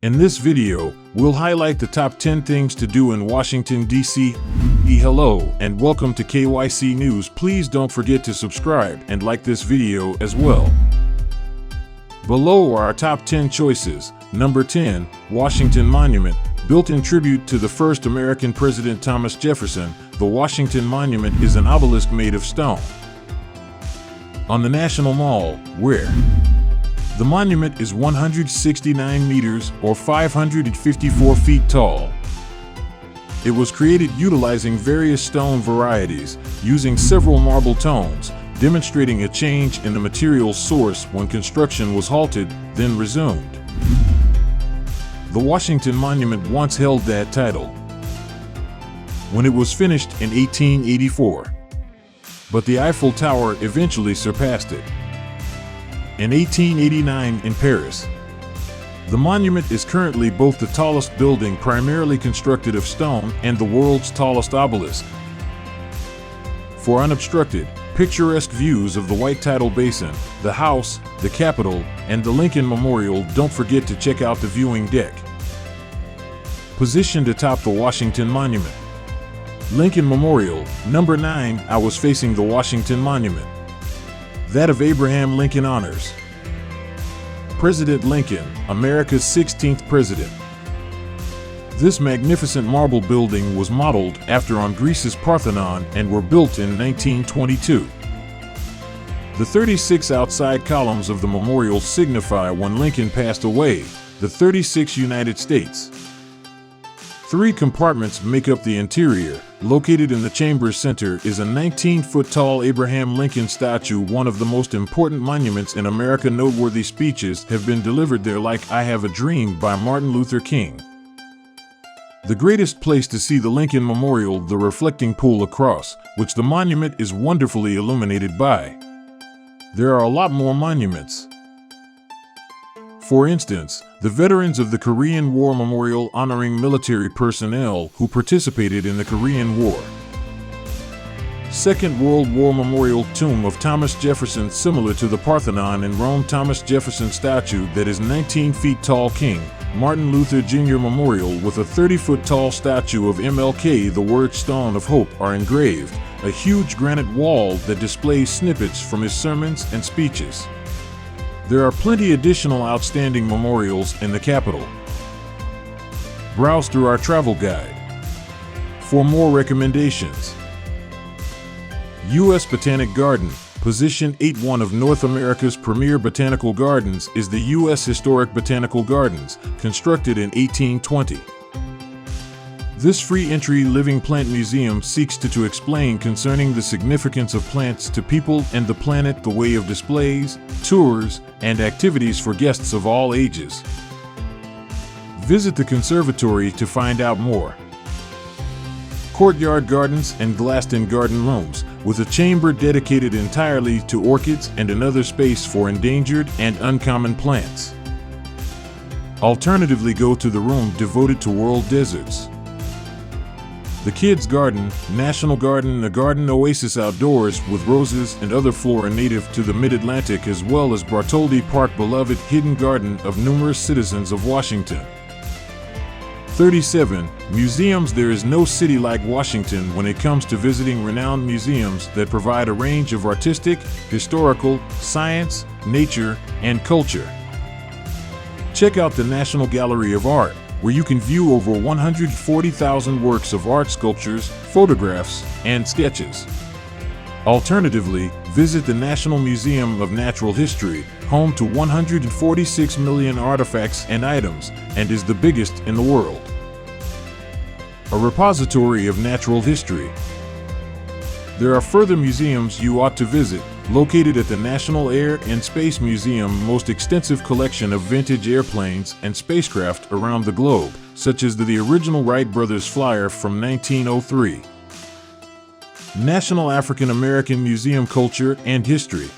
In this video, we'll highlight the top 10 things to do in Washington, D.C. Hello, and welcome to KYC News. Please don't forget to subscribe and like this video as well. Below are our top 10 choices. Number 10, Washington Monument. Built in tribute to the first American president Thomas Jefferson, the Washington Monument is an obelisk made of stone. On the National Mall, where the monument is 169 meters or 554 feet tall. It was created utilizing various stone varieties, using several marble tones, demonstrating a change in the material source when construction was halted, then resumed. The Washington Monument once held that title when it was finished in 1884, but the Eiffel Tower eventually surpassed it. In 1889 in Paris. The monument is currently both the tallest building primarily constructed of stone and the world's tallest obelisk. For unobstructed, picturesque views of the White Tidal Basin, the House, the Capitol, and the Lincoln Memorial, don't forget to check out the viewing deck. Positioned atop the Washington Monument. Lincoln Memorial, number 9, I was facing the Washington Monument. That of Abraham Lincoln honors President Lincoln, America's 16th president. This magnificent marble building was modeled after on Greece's Parthenon and were built in 1922. The 36 outside columns of the memorial signify when Lincoln passed away, the 36 United States. 3 compartments make up the interior. Located in the chamber's center is a 19-foot-tall Abraham Lincoln statue. One of the most important monuments in America. Noteworthy speeches have been delivered there, like I Have a Dream by Martin Luther King. The greatest place to see the Lincoln Memorial, the reflecting pool across, which the monument is wonderfully illuminated by. There are a lot more monuments. For instance, the Veterans of the Korean War Memorial honoring military personnel who participated in the Korean War. Second World War Memorial Tomb of Thomas Jefferson, similar to the Parthenon in Rome. Thomas Jefferson statue that is 19 feet tall. King Martin Luther Jr. Memorial with a 30-foot tall statue of MLK. The words Stone of Hope are engraved, a huge granite wall that displays snippets from his sermons and speeches. There are plenty additional outstanding memorials in the Capitol. Browse through our travel guide for more recommendations. U.S. Botanic Garden, position 8. One of North America's premier botanical gardens is the U.S. Historic Botanical Gardens, constructed in 1820. This free entry living plant museum seeks to explain concerning the significance of plants to people and the planet, the way of displays, tours, and activities for guests of all ages. Visit the conservatory to find out more. Courtyard Gardens and glassed-in garden rooms, with a chamber dedicated entirely to orchids and another space for endangered and uncommon plants. Alternatively, go to the room devoted to world deserts. The Kids Garden, National Garden, a garden oasis outdoors with roses and other flora native to the Mid-Atlantic, as well as Bartholdi Park, beloved hidden garden of numerous citizens of Washington. 37. Museums. There is no city like Washington when it comes to visiting renowned museums that provide a range of artistic, historical, science, nature, and culture. Check out the National Gallery of Art, where you can view over 140,000 works of art, sculptures, photographs, and sketches. Alternatively, visit the National Museum of Natural History, home to 146 million artifacts and items, and is the biggest in the world. A repository of natural history. There are further museums you ought to visit. Located at the National Air and Space Museum, most extensive collection of vintage airplanes and spacecraft around the globe, such as the original Wright brothers flyer from 1903. National African American Museum, Culture and History.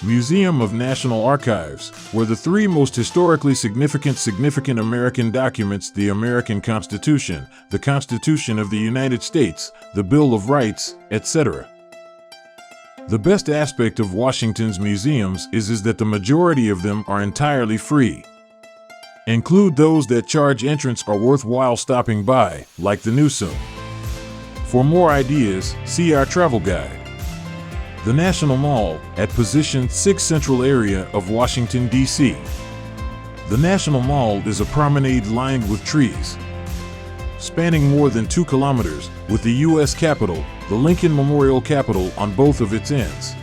Museum of National Archives, where the 3 most historically significant American documents: the American Constitution, the Constitution of the United States, the Bill of Rights, etc. The best aspect of Washington's museums is that the majority of them are entirely free. Include those that charge entrance are worthwhile stopping by, like the Newsom. For more ideas, see our travel guide. The National Mall, at position 6 Central area of Washington, D.C. The National Mall is a promenade lined with trees, spanning more than 2 kilometers, with the U.S. Capitol, the Lincoln Memorial Capitol, on both of its ends.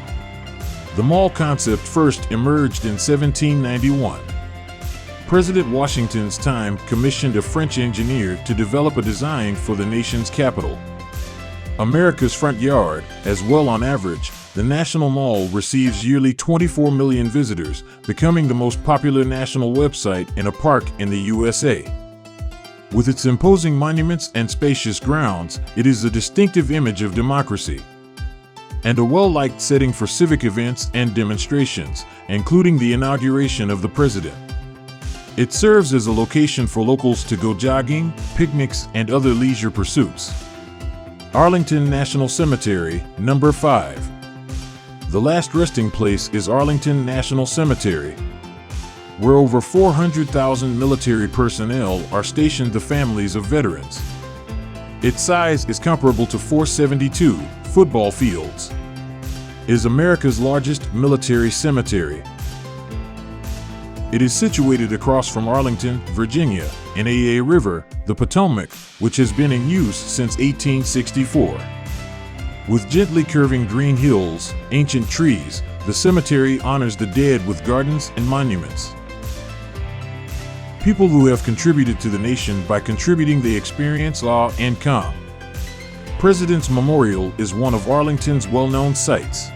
The mall concept first emerged in 1791. President Washington's time commissioned a French engineer to develop a design for the nation's capital. America's front yard, as well. On average, the National Mall receives yearly 24 million visitors, becoming the most popular national website in a park in the USA. With its imposing monuments and spacious grounds, it is a distinctive image of democracy and a well-liked setting for civic events and demonstrations, including the inauguration of the president. It serves as a location for locals to go jogging, picnics, and other leisure pursuits. Arlington National Cemetery, number 5. The last resting place is Arlington National Cemetery, where over 400,000 military personnel are stationed, the families of veterans. Its size is comparable to 472 football fields. It is America's largest military cemetery. It is situated across from Arlington, Virginia, and a river, the Potomac, which has been in use since 1864. With gently curving green hills, ancient trees, the cemetery honors the dead with gardens and monuments. People who have contributed to the nation by contributing they experience awe and calm. President's Memorial is one of Arlington's well-known sites.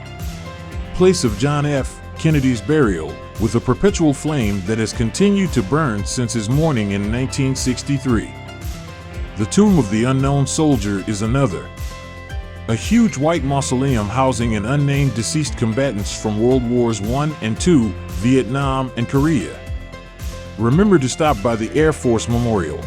Place of John F. Kennedy's burial, with a perpetual flame that has continued to burn since his mourning in 1963. The Tomb of the Unknown Soldier is another. A huge white mausoleum housing an unnamed deceased combatants from World Wars I and II, Vietnam and Korea. Remember to stop by the Air Force Memorial,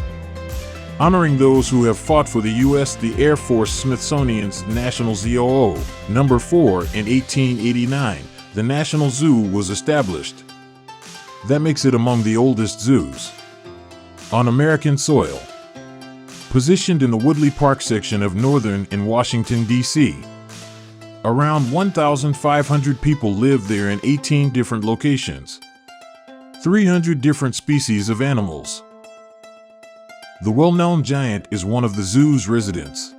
honoring those who have fought for the U.S. The Air Force Smithsonian's National ZOO, number 4, in 1889. The National Zoo was established. That makes it among the oldest zoos on American soil. Positioned in the Woodley Park section of Northern in Washington, D.C. Around 1,500 people live there in 18 different locations. 300 different species of animals. The well-known giant is one of the zoo's residents.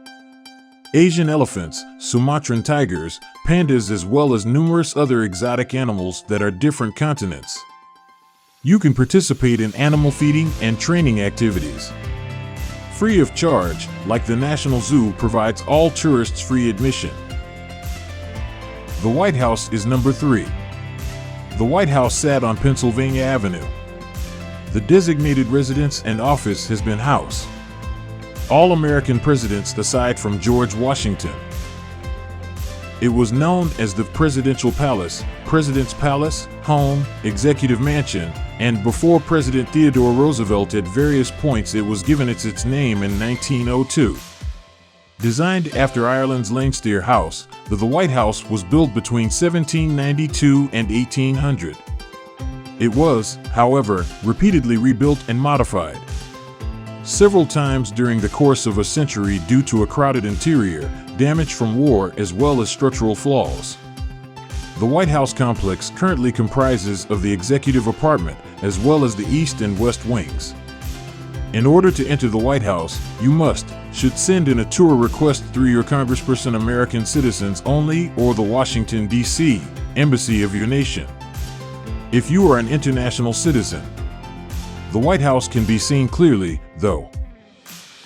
Asian elephants, Sumatran tigers, pandas, as well as numerous other exotic animals that are different continents. You can participate in animal feeding and training activities. Free of charge, like the National Zoo provides all tourists free admission. The White House is number 3. The White House sat on Pennsylvania Avenue. The designated residence and office has been house all American presidents aside from George Washington. It was known as the Presidential Palace, President's Palace, Home, Executive Mansion, and before President Theodore Roosevelt at various points it was given its name in 1902. Designed after Ireland's Leinster House, the White House was built between 1792 and 1800. It was, however, repeatedly rebuilt and modified several times during the course of a century due to a crowded interior, damage from war, as well as structural flaws. The White House complex currently comprises of the executive apartment, as well as the east and west wings. In order to enter the White House, you should send in a tour request through your congressperson, American citizens only, or the Washington, D.C. embassy of your nation. If you are an international citizen, the White House can be seen clearly, though.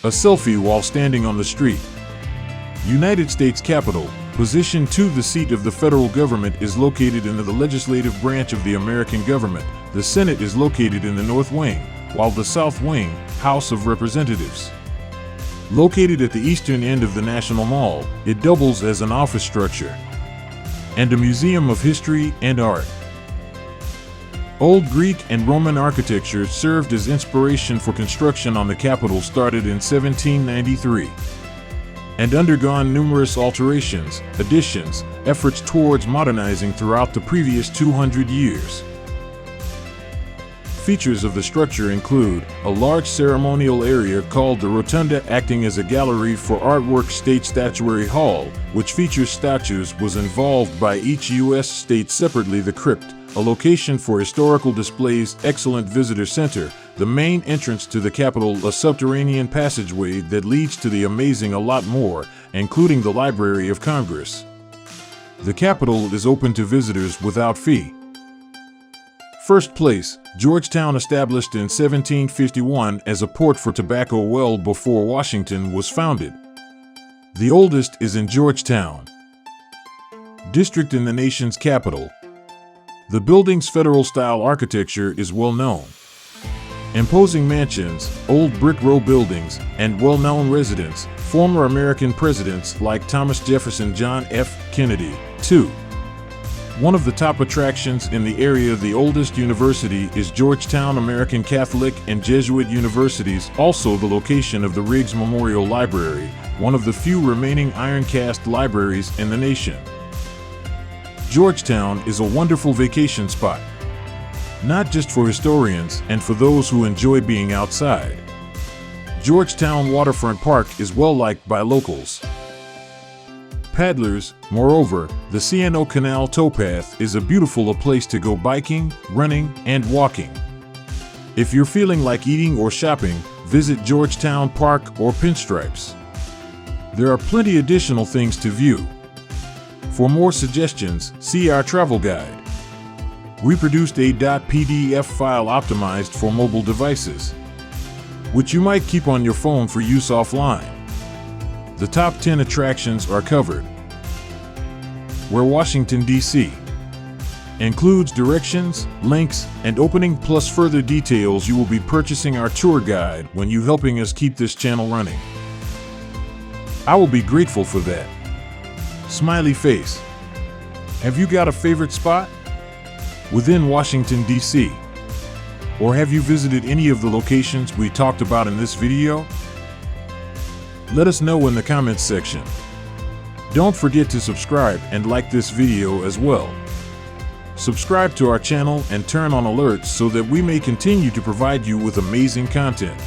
A selfie while standing on the street. United States Capitol, position 2. The seat of the federal government is located in the legislative branch of the American government. The Senate is located in the North Wing, while the South Wing, House of Representatives. Located at the eastern end of the National Mall, it doubles as an office structure and a museum of history and art. Old Greek and Roman architecture served as inspiration for construction on the Capitol started in 1793 and undergone numerous alterations, additions, efforts towards modernizing throughout the previous 200 years. features of the structure include a large ceremonial area called the Rotunda, acting as a gallery for artwork. State Statuary Hall, which features statues, was involved by each U.S. state separately. The Crypt, a location for historical displays. Excellent Visitor Center, the main entrance to the Capitol, a subterranean passageway that leads to the amazing a lot more, including the Library of Congress. The Capitol is open to visitors without fee. First place, Georgetown, established in 1751 as a port for tobacco well before Washington was founded. The oldest is in Georgetown District in the nation's capital. The building's federal-style architecture is well known. Imposing mansions, old brick row buildings, and well-known residents, former American presidents like Thomas Jefferson, John F. Kennedy, too. One of the top attractions in the area. The oldest university is Georgetown American Catholic and Jesuit universities, also the location of the Riggs Memorial Library, one of the few remaining iron-cast libraries in the nation. Georgetown is a wonderful vacation spot, not just for historians and for those who enjoy being outside. Georgetown Waterfront Park is well liked by locals. Paddlers, moreover, the C&O Canal towpath is a beautiful place to go biking, running, and walking. If you're feeling like eating or shopping, visit Georgetown Park or Pinstripes. There are plenty additional things to view. For more suggestions, see our travel guide. We produced a .pdf file optimized for mobile devices, which you might keep on your phone for use offline. The top 10 attractions are covered. Where Washington, D.C. includes directions, links, and opening, plus further details. You will be purchasing our tour guide when you helping us keep this channel running. I will be grateful for that. Smiley face. Have you got a favorite spot within Washington, D.C.? Or have you visited any of the locations we talked about in this video? Let us know in the comments section. Don't forget to subscribe and like this video as well. Subscribe to our channel and turn on alerts so that we may continue to provide you with amazing content.